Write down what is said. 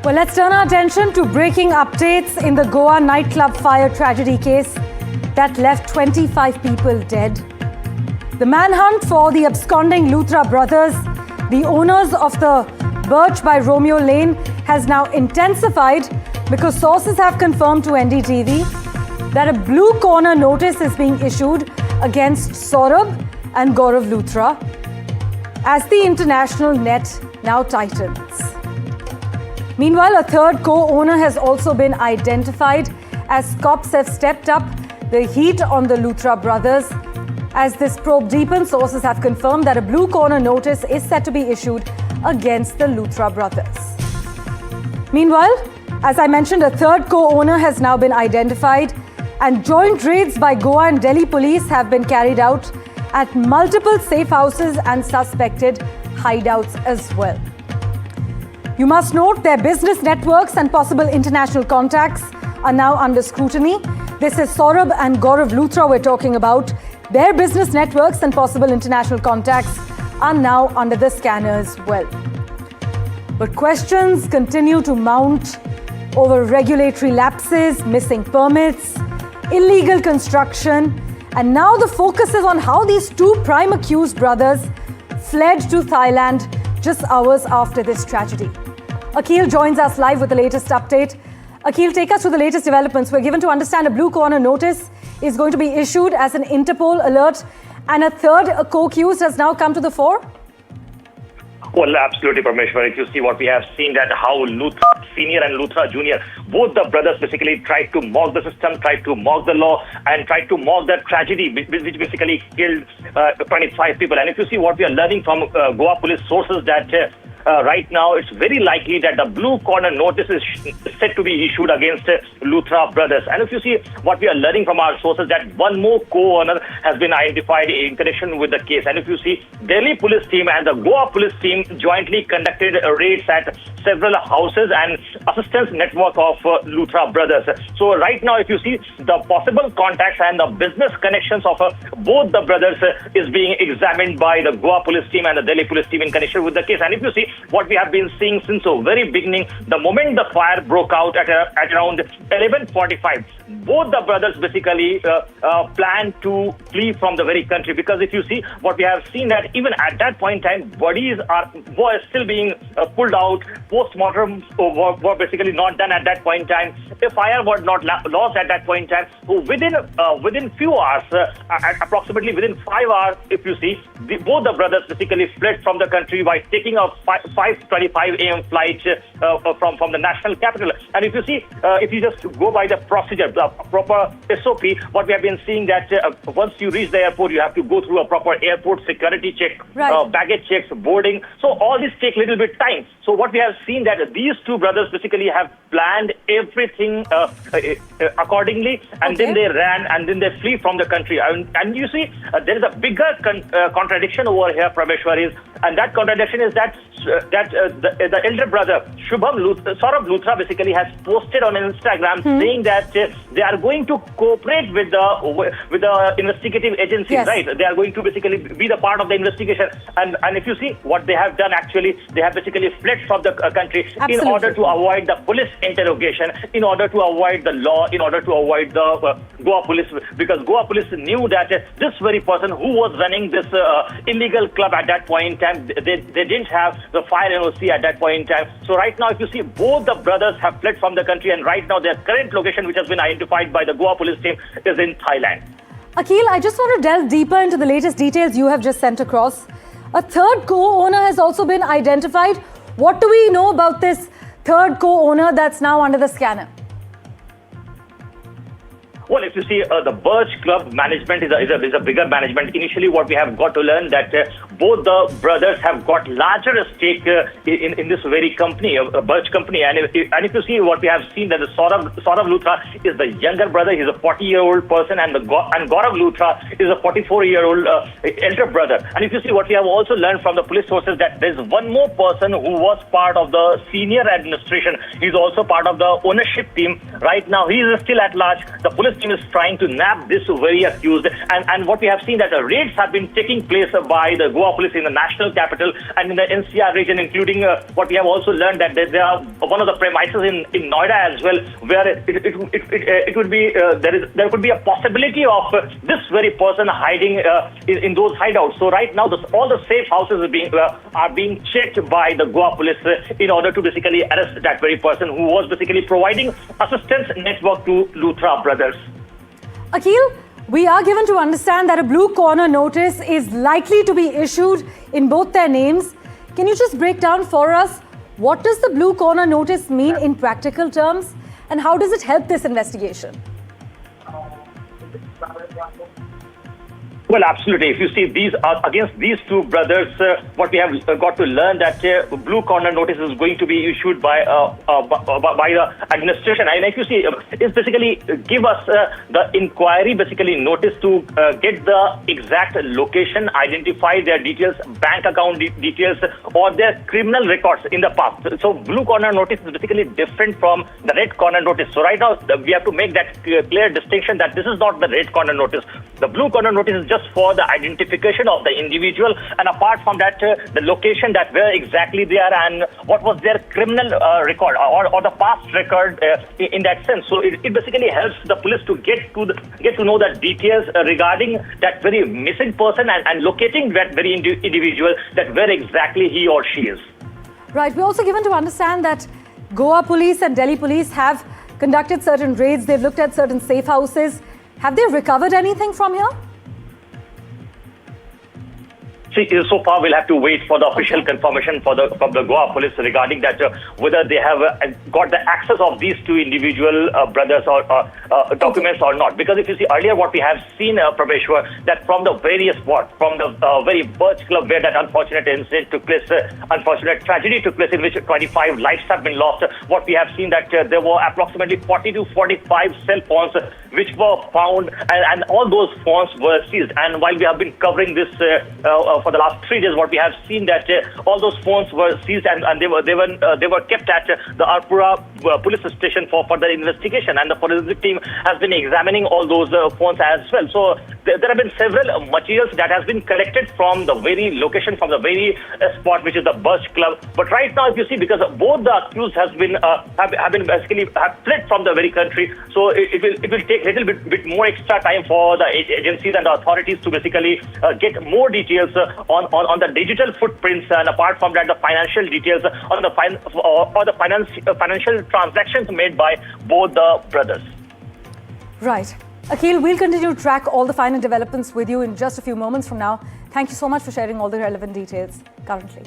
Well, let's turn our attention to breaking updates in the Goa nightclub fire tragedy case that left 25 people dead. The manhunt for the absconding Luthra brothers, the owners of the Birch by Romeo Lane, has now intensified because sources have confirmed to NDTV that a blue corner notice is being issued against Saurabh and Gaurav Luthra as the international net now tightens. Meanwhile, a third co-owner has also been identified as cops have stepped up the heat on the Luthra brothers. As this probe deepens, sources have confirmed that a blue corner notice is set to be issued against the Luthra brothers. Meanwhile, as I mentioned, a third co-owner has now been identified, and joint raids by Goa and Delhi police have been carried out at multiple safe houses and suspected hideouts as well. You must note their business networks and possible international contacts are now under scrutiny. This is Saurabh and Gaurav Luthra we're talking about. Their business networks and possible international contacts are now under the scanner as well. But questions continue to mount over regulatory lapses, missing permits, illegal construction, and now the focus is on how these two prime accused brothers fled to Thailand just hours after this tragedy. Akhil joins us live with the latest update. Akhil, take us through the latest developments. We're given to understand a blue corner notice is going to be issued as an Interpol alert, and a third co-accused has now come to the fore. Well, absolutely, Parmeshwar. If you see what we have seen, that how Luthra Senior and Luthra Junior, both the brothers basically tried to mock the system, tried to mock the law, and tried to mock the tragedy which basically killed 25 people. And if you see what we are learning from Goa police sources, that right now it's very likely that the blue corner notice is set to be issued against Luthra brothers. And if you see what we are learning from our sources, that one more co-owner has been identified in connection with the case. And if you see, Delhi police team and the Goa police team jointly conducted raids at several houses and assistance network of Luthra brothers. So right now, if you see, the possible contacts and the business connections of both the brothers is being examined by the Goa police team and the Delhi police team in connection with the case. And if you see what we have been seeing since the very beginning, the moment the fire broke out at around 11:45, both the brothers basically planned to flee from the very country, because if you see what we have seen, that even at that point in time, bodies were still being pulled out. Post-mortem were basically not done at that point in time. A fire was not lost at that point in time. So within few hours, approximately within 5 hours, if you see, both the brothers basically fled from the country by taking a 5:25 a.m. flight from the national capital. And if you see, if you just go by the procedure, the proper SOP, what we have been seeing, that once you reach the airport, you have to go through a proper airport security check, baggage checks, boarding. So all this take a little bit time. So what we have seen, that these two brothers basically have planned everything accordingly, and then they ran and then they flee from the country. And you see, there is a bigger contradiction over here, Prameshwar, and that contradiction is that the elder brother Saurabh Luthra basically has posted on Instagram saying that they are going to cooperate with the investigative agencies, right? They are going to basically be the part of the investigation. And if you see what they have done, actually they have basically fled from the country in order to avoid the police interrogation, in order to avoid the law, in order to avoid the Goa police, because Goa police knew that this very person who was running this illegal club at that point in time, they didn't have the fire NOC at that point in time. So right now, if you see, both the brothers have fled from the country, and right now their current location, which has been identified by the Goa police team, is in Thailand. Akhil, I just want to delve deeper into the latest details you have just sent across. A third co-owner has also been identified. What do we know about this third co-owner that's now under the scanner? Well, if you see, the Birch Club management is a bigger management. Initially, what we have got to learn, that both the brothers have got larger stake in this very company, a Birch company. And if you see what we have seen, that the Saurabh Luthra is the younger brother. He's a 40-year-old person, and Gaurav Luthra is a 44-year-old elder brother. And if you see what we have also learned from the police sources, that there's one more person who was part of the senior administration. He's also part of the ownership team. Right now, he is still at large. The police team is trying to nab this very accused, and what we have seen, that the raids have been taking place by the Goa Goa police in the national capital and in the NCR region, including what we have also learned that there are one of the premises in Noida as well, where it would be there could be a possibility of this very person hiding in those hideouts. So right now, all the safe houses are being checked by the Goa police in order to basically arrest that very person who was basically providing assistance network to Luthra brothers. Akhil, we are given to understand that a blue corner notice is likely to be issued in both their names. Can you just break down for us what does the blue corner notice mean in practical terms and how does it help this investigation? Well, absolutely. If you see these against these two brothers, what we have got to learn that blue corner notice is going to be issued by the administration. And if you see, it's basically give us the inquiry basically notice to get the exact location, identify their details, bank account details, or their criminal records in the past. So blue corner notice is basically different from the red corner notice. So right now we have to make that clear distinction that this is not the red corner notice. The blue corner notice is just for the identification of the individual, and apart from that, the location that where exactly they are and what was their criminal record or the past record in that sense. So it basically helps the police to get to know the details regarding that very missing person and locating that very individual, that where exactly he or she is. Right. We're also given to understand that Goa police and Delhi police have conducted certain raids. They've looked at certain safe houses. Have they recovered anything from here? See, so far we'll have to wait for the official confirmation from the Goa police regarding that whether they have got the access of these two individual brothers or documents or not. Because if you see earlier what we have seen, Prabheshwar, that from the various spots, from the very Birch club where that unfortunate incident took place, unfortunate tragedy took place in which 25 lives have been lost, what we have seen that there were approximately 40 to 45 cell phones which were found, and all those phones were seized. And while we have been covering this for the last 3 days, what we have seen that all those phones were seized and they were kept at the Arpura police station for further investigation, and the forensic team has been examining all those phones as well. So there have been several materials that has been collected from the very location, from the very spot which is the Birch club. But right now, if you see, because both the accused have fled from the very country, so it will take a little bit more extra time for the agencies and the authorities to basically get more details on the digital footprints, and apart from that, the financial details on the financial transactions made by both the brothers. Right. Akhil, we'll continue to track all the final developments with you in just a few moments from now. Thank you so much for sharing all the relevant details currently.